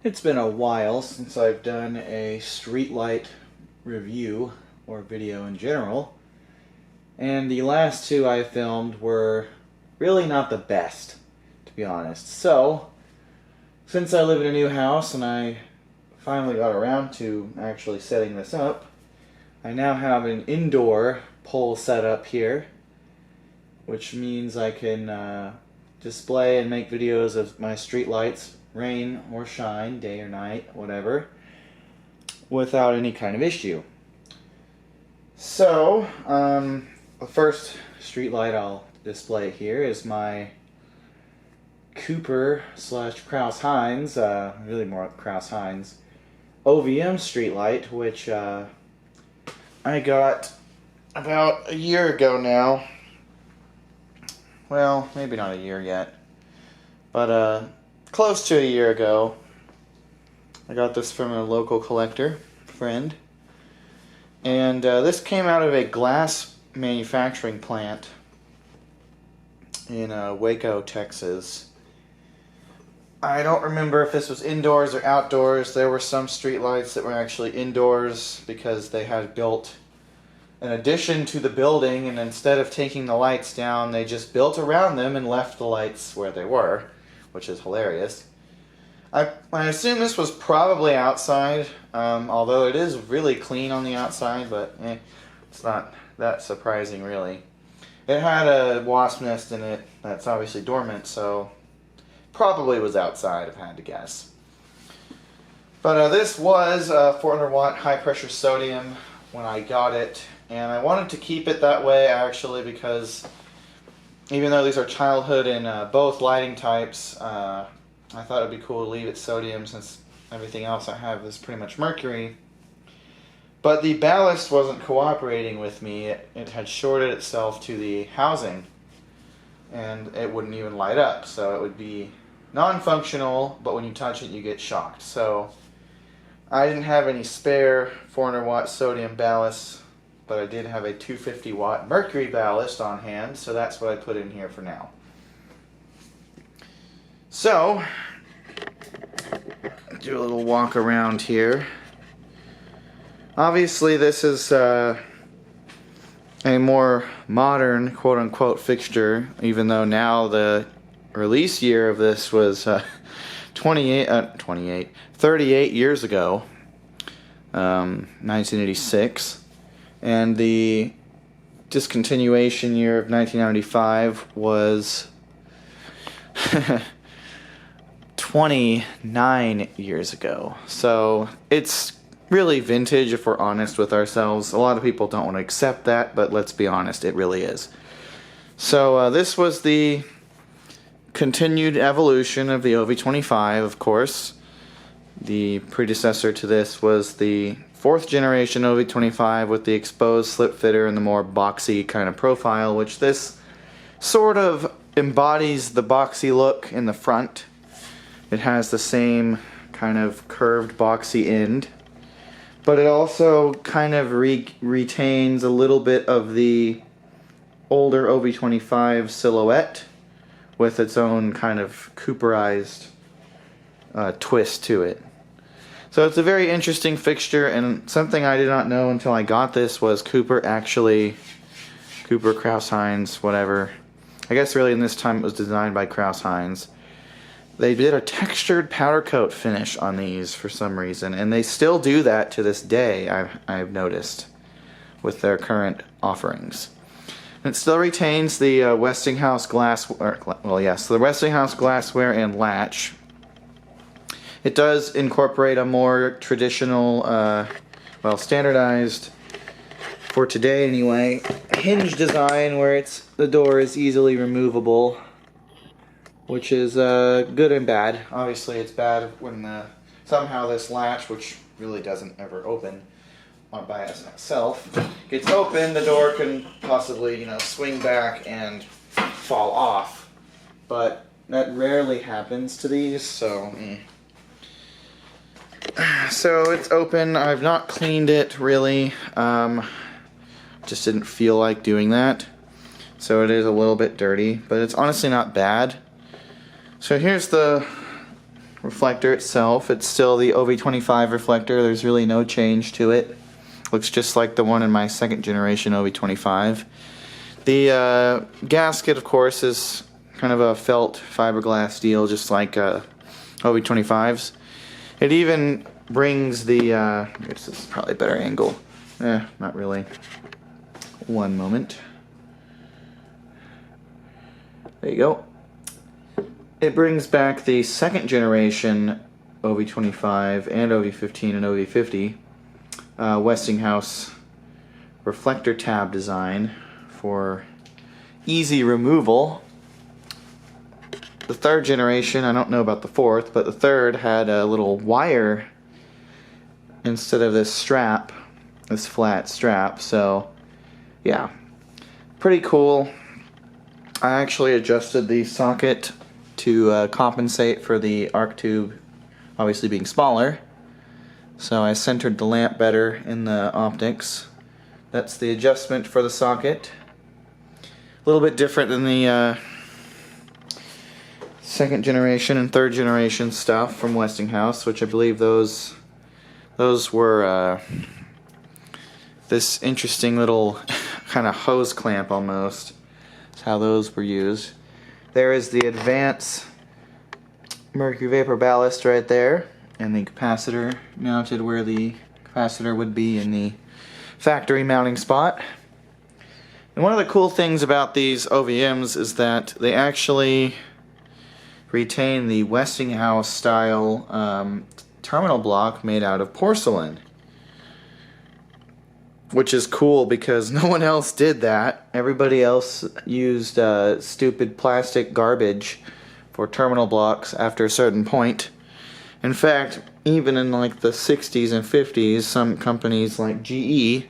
It's been a while since I've done a streetlight review or video in general, and the last two I filmed were really not the best, to be honest. So, since I live in a new house and I finally got around to actually setting this up, I now have an indoor pole set up here, which means I can display and make videos of my street lights, rain or shine, day or night, whatever, without any kind of issue. So, the first street light I'll display here is my Cooper / Crouse Hinds, really more Crouse Hinds OVM street light, which I got about a year ago now. Well, maybe not a year yet, but close to a year ago. I got this from a local collector friend, and this came out of a glass manufacturing plant in Waco, Texas. I don't remember if this was indoors or outdoors. There were some streetlights that were actually indoors because they had built an addition to the building, and instead of taking the lights down, they just built around them and left the lights where they were, which is hilarious. I assume this was probably outside, although it is really clean on the outside, but it's not that surprising really. It had a wasp nest in it that's obviously dormant, so probably was outside, if I had to guess. But this was 400 watt high pressure sodium when I got it, and I wanted to keep it that way actually because even though these are childhood in both lighting types, I thought it would be cool to leave it sodium since everything else I have is pretty much mercury. But the ballast wasn't cooperating with me. It had shorted itself to the housing, and it wouldn't even light up. So it would be non-functional, but when you touch it you get shocked. So I didn't have any spare 400 watt sodium ballast, but I did have a 250 watt mercury ballast on hand, so that's what I put in here for now. So, do a little walk around here. Obviously this is a more modern quote-unquote fixture, even though now the release year of this was 38 years ago, 1986, and the discontinuation year of 1995 was 29 years ago. So it's really vintage if we're honest with ourselves. A lot of people don't want to accept that, but let's be honest, it really is. So this was the continued evolution of the OV25, of course. The predecessor to this was the 4th generation OV25 with the exposed slip fitter and the more boxy kind of profile, which this sort of embodies the boxy look in the front. It has the same kind of curved boxy end, but it also kind of retains a little bit of the older OV25 silhouette with its own kind of Cooperized twist to it. So it's a very interesting fixture, and something I did not know until I got this was Cooper, Crouse Hinds, whatever. I guess really in this time it was designed by Crouse Hinds. They did a textured powder coat finish on these for some reason, and they still do that to this day, I've noticed, with their current offerings. And it still retains the Westinghouse glassware, the Westinghouse glassware and latch. It does incorporate a more traditional, standardized, for today anyway, hinge design where the door is easily removable, which is good and bad. Obviously it's bad when somehow this latch, which really doesn't ever open by itself, gets open, the door can possibly, swing back and fall off. But that rarely happens to these, so... So it's open. I've not cleaned it really. Just didn't feel like doing that. So it is a little bit dirty, but it's honestly not bad. So here's the reflector itself, it's still the OV25 reflector. There's really no change to it. Looks just like the one in my second generation OV25. The gasket, of course, is kind of a felt fiberglass deal, just like OV25's. It even brings the, I guess this is probably a better angle. Not really. One moment. There you go. It brings back the second generation OV25 and OV15 and OV50 Westinghouse reflector tab design for easy removal. The third generation, I don't know about the fourth, but the third had a little wire instead of this strap, this flat strap. So yeah, pretty cool. I actually adjusted the socket to compensate for the arc tube obviously being smaller. So I centered the lamp better in the optics. That's the adjustment for the socket. A little bit different than the second generation and third generation stuff from Westinghouse, which I believe those were this interesting little kind of hose clamp almost. That's how those were used. There is the advanced mercury vapor ballast right there, and the capacitor mounted where the capacitor would be in the factory mounting spot. And one of the cool things about these OVMs is that they actually retain the Westinghouse style terminal block made out of porcelain, which is cool because no one else did that. Everybody else used stupid plastic garbage for terminal blocks after a certain point. In fact, even in like the 60s and 50s, some companies like GE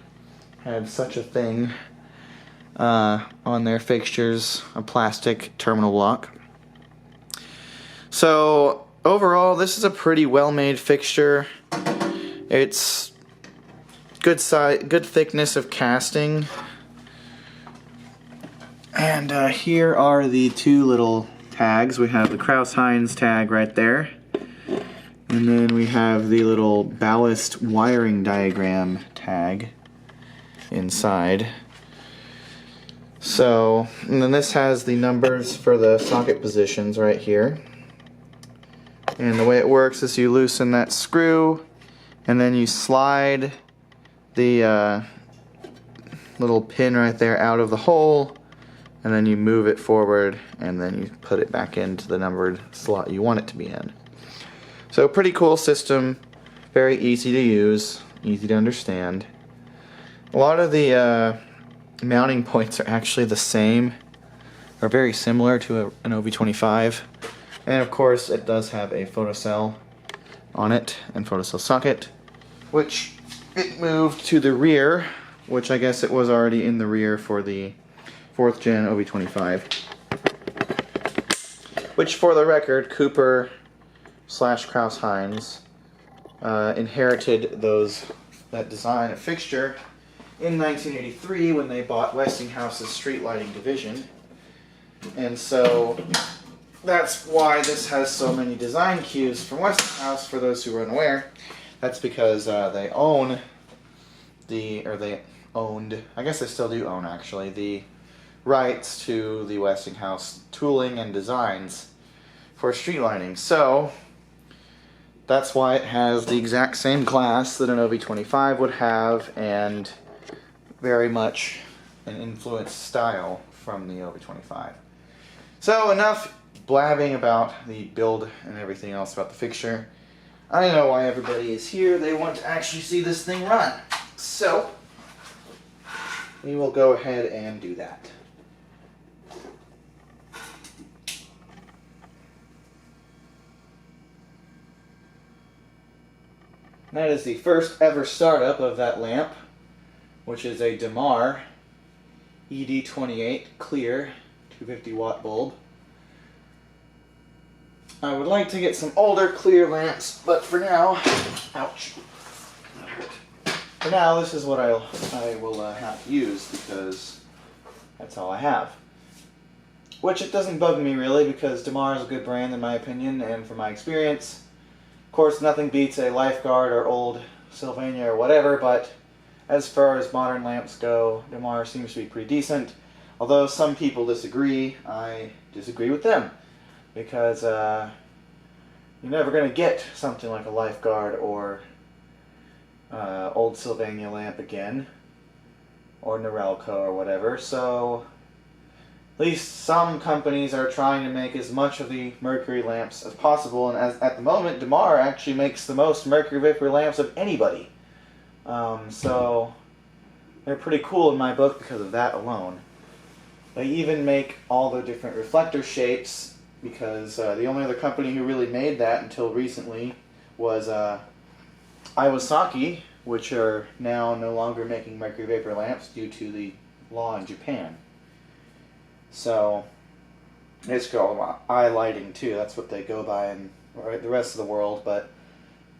had such a thing on their fixtures, a plastic terminal block. So overall, this is a pretty well-made fixture. It's good size, good thickness of casting. And here are the two little tags. We have the Crouse Hinds tag right there. And then we have the little ballast wiring diagram tag inside. So, and then this has the numbers for the socket positions right here. And the way it works is you loosen that screw, and then you slide the little pin right there out of the hole, and then you move it forward, and then you put it back into the numbered slot you want it to be in. So pretty cool system, very easy to use, easy to understand. A lot of the mounting points are actually the same, or very similar to an OV25. And of course it does have a photocell on it and photocell socket, which it moved to the rear, which I guess it was already in the rear for the 4th gen OV25. Which, for the record, Cooper / Crouse Hinds inherited that design of fixture in 1983 when they bought Westinghouse's street lighting division. And so that's why this has so many design cues from Westinghouse, for those who are unaware. That's because they owned, I guess they still do own actually, the rights to the Westinghouse tooling and designs for street lighting. So that's why it has the exact same glass that an OV25 would have, and very much an influenced style from the OV25. So enough blabbing about the build and everything else about the fixture. I know why everybody is here. They want to actually see this thing run. So we will go ahead and do that. That is the first ever startup of that lamp, which is a DeMar ED28 clear 250 watt bulb. I would like to get some older clear lamps, but for now, ouch, that hurt. For now, this is what I will have to use, because that's all I have. Which it doesn't bug me really, because DeMar is a good brand in my opinion, and from my experience, course, nothing beats a lifeguard or old Sylvania or whatever, but as far as modern lamps go, DeMar seems to be pretty decent. Although some people disagree, I disagree with them, because you're never going to get something like a lifeguard or old Sylvania lamp again, or Norelco or whatever. So at least some companies are trying to make as much of the mercury lamps as possible, and at the moment, DeMar actually makes the most mercury vapor lamps of anybody. So they're pretty cool in my book because of that alone. They even make all the different reflector shapes, because the only other company who really made that until recently was Iwasaki, which are now no longer making mercury vapor lamps due to the law in Japan. So it's called eye lighting too. That's what they go by in the rest of the world, but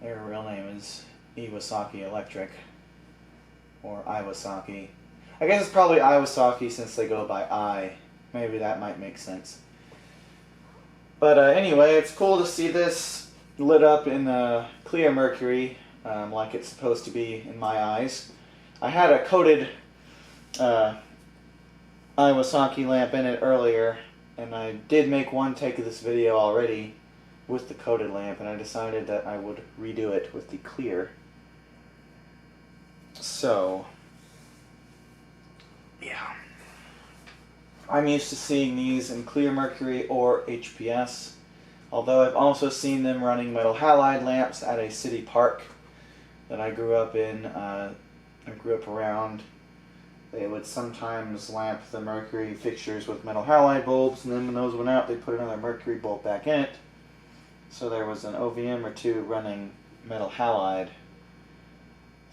their real name is Iwasaki Electric, or Iwasaki. I guess it's probably Iwasaki since they go by I. Maybe that might make sense. But anyway, it's cool to see this lit up in clear mercury, like it's supposed to be in my eyes. I had a coated Iwasaki lamp in it earlier, and I did make one take of this video already with the coated lamp, and I decided that I would redo it with the clear. So yeah, I'm used to seeing these in clear mercury or HPS, although I've also seen them running metal halide lamps at a city park that I grew up in. I grew up around. They would sometimes lamp the mercury fixtures with metal halide bulbs, and then when those went out, they put another mercury bulb back in it. So there was an OVM or two running metal halide.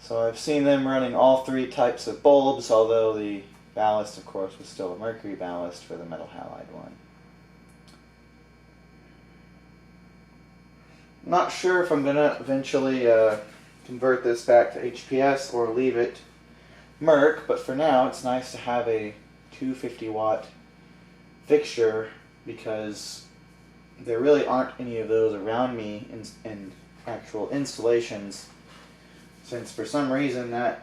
So I've seen them running all three types of bulbs, although the ballast, of course, was still a mercury ballast for the metal halide one. Not sure if I'm going to eventually convert this back to HPS or leave it Merc, but for now it's nice to have a 250 watt fixture, because there really aren't any of those around me in actual installations, since for some reason that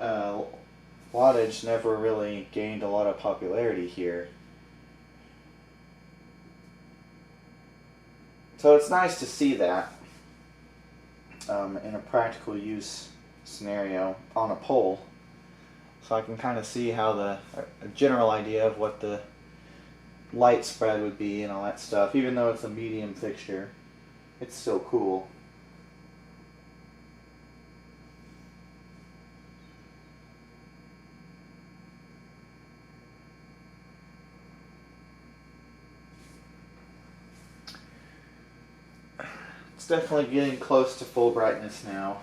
wattage never really gained a lot of popularity here. So it's nice to see that in a practical use scenario on a pole, so I can kind of see how a general idea of what the light spread would be and all that stuff. Even though it's a medium fixture, it's still cool. It's definitely getting close to full brightness now.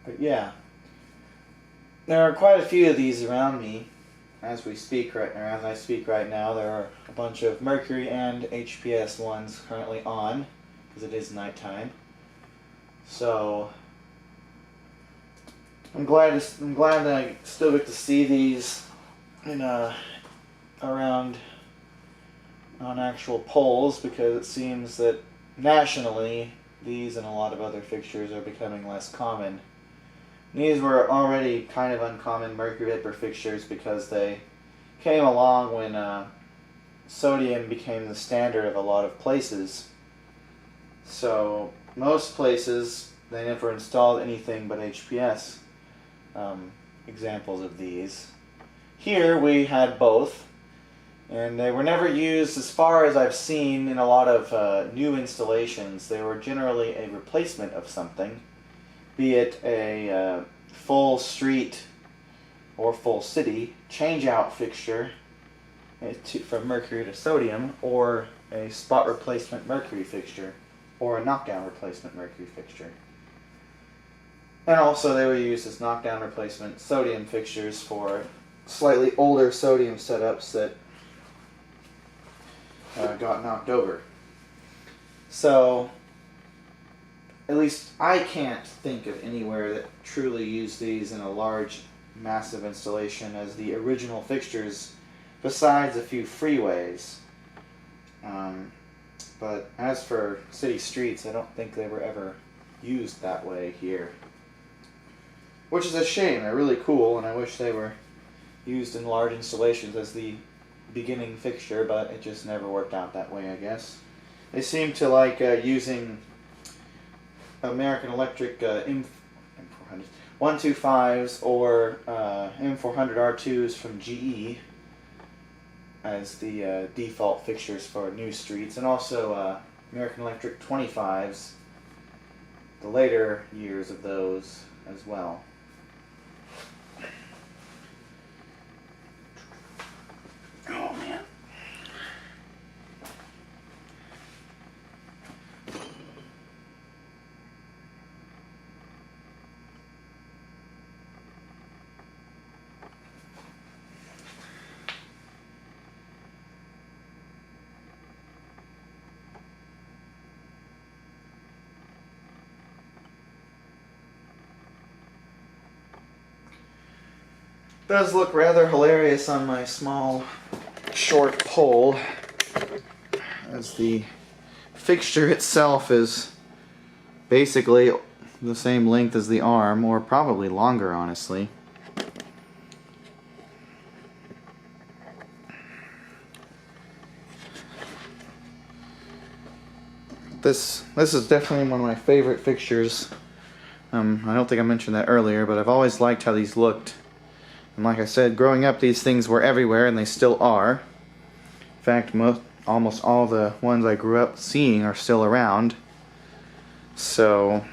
But yeah, there are quite a few of these around me as we speak right now. As I speak right now, there are a bunch of mercury and HPS ones currently on, because it is nighttime. So I'm glad that I still get to see these in around on actual poles, because it seems that nationally these and a lot of other fixtures are becoming less common. These were already kind of uncommon mercury vapor fixtures because they came along when sodium became the standard of a lot of places. So most places, they never installed anything but HPS. Examples of these. Here we had both, and they were never used, as far as I've seen, in a lot of new installations. They were generally a replacement of something, be it a full street or full city change-out fixture from mercury to sodium, or a spot replacement mercury fixture, or a knockdown replacement mercury fixture. And also they were used as knockdown replacement sodium fixtures for slightly older sodium setups that got knocked over. So at least I can't think of anywhere that truly used these in a large massive installation as the original fixtures, besides a few freeways. But as for city streets, I don't think they were ever used that way here. Which is a shame. They're really cool, and I wish they were used in large installations as the beginning fixture, but it just never worked out that way, I guess. They seem to like using American Electric M400 125s or M400 R2s from GE as the default fixtures for new streets, and also American Electric 25s, the later years of those as well. Oh man. Does look rather hilarious on my small short pole, as the fixture itself is basically the same length as the arm, or probably longer, honestly. This is definitely one of my favorite fixtures. I don't think I mentioned that earlier, but I've always liked how these looked. And like I said, growing up, these things were everywhere, and they still are. In fact, almost all the ones I grew up seeing are still around. So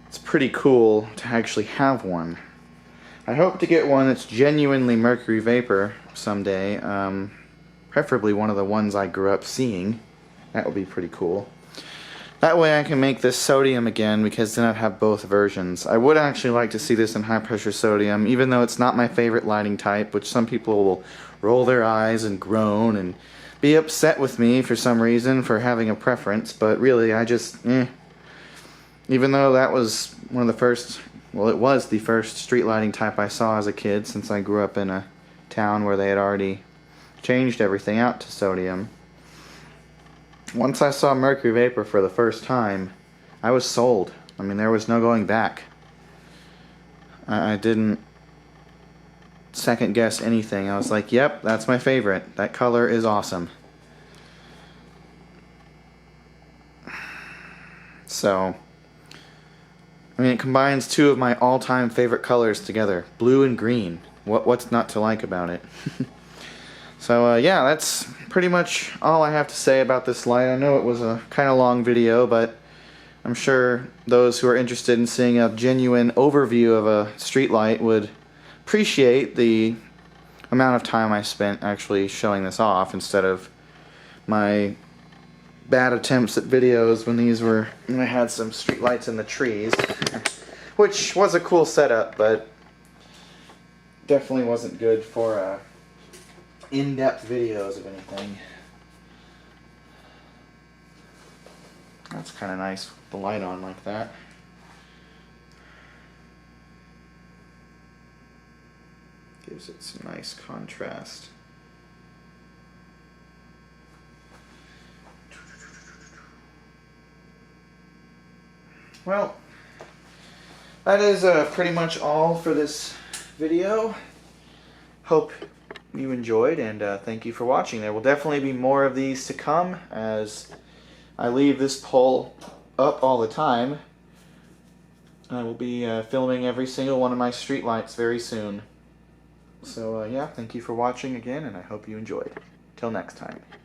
it's pretty cool to actually have one. I hope to get one that's genuinely mercury vapor someday. Preferably one of the ones I grew up seeing. That would be pretty cool. That way I can make this sodium again, because then I'd have both versions. I would actually like to see this in high pressure sodium, even though it's not my favorite lighting type, which some people will roll their eyes and groan and be upset with me for some reason for having a preference, but really I just, Even though that was one of the first, well, it was the first street lighting type I saw as a kid, since I grew up in a town where they had already changed everything out to sodium. Once I saw mercury vapor for the first time, I was sold. I mean, there was no going back. I didn't second guess anything. I was like, yep, that's my favorite. That color is awesome. So, I mean, it combines two of my all-time favorite colors together, blue and green. What's not to like about it? So yeah, that's pretty much all I have to say about this light. I know it was a kind of long video, but I'm sure those who are interested in seeing a genuine overview of a street light would appreciate the amount of time I spent actually showing this off, instead of my bad attempts at videos when I had some street lights in the trees, which was a cool setup, but definitely wasn't good for in-depth videos of anything. That's kind of nice with the light on like that. Gives it some nice contrast. Well, that is pretty much all for this video. Hope you enjoyed, and thank you for watching. There will definitely be more of these to come, as I leave this poll up all the time. I will be filming every single one of my street lights very soon. So yeah, thank you for watching again, and I hope you enjoyed. Till next time.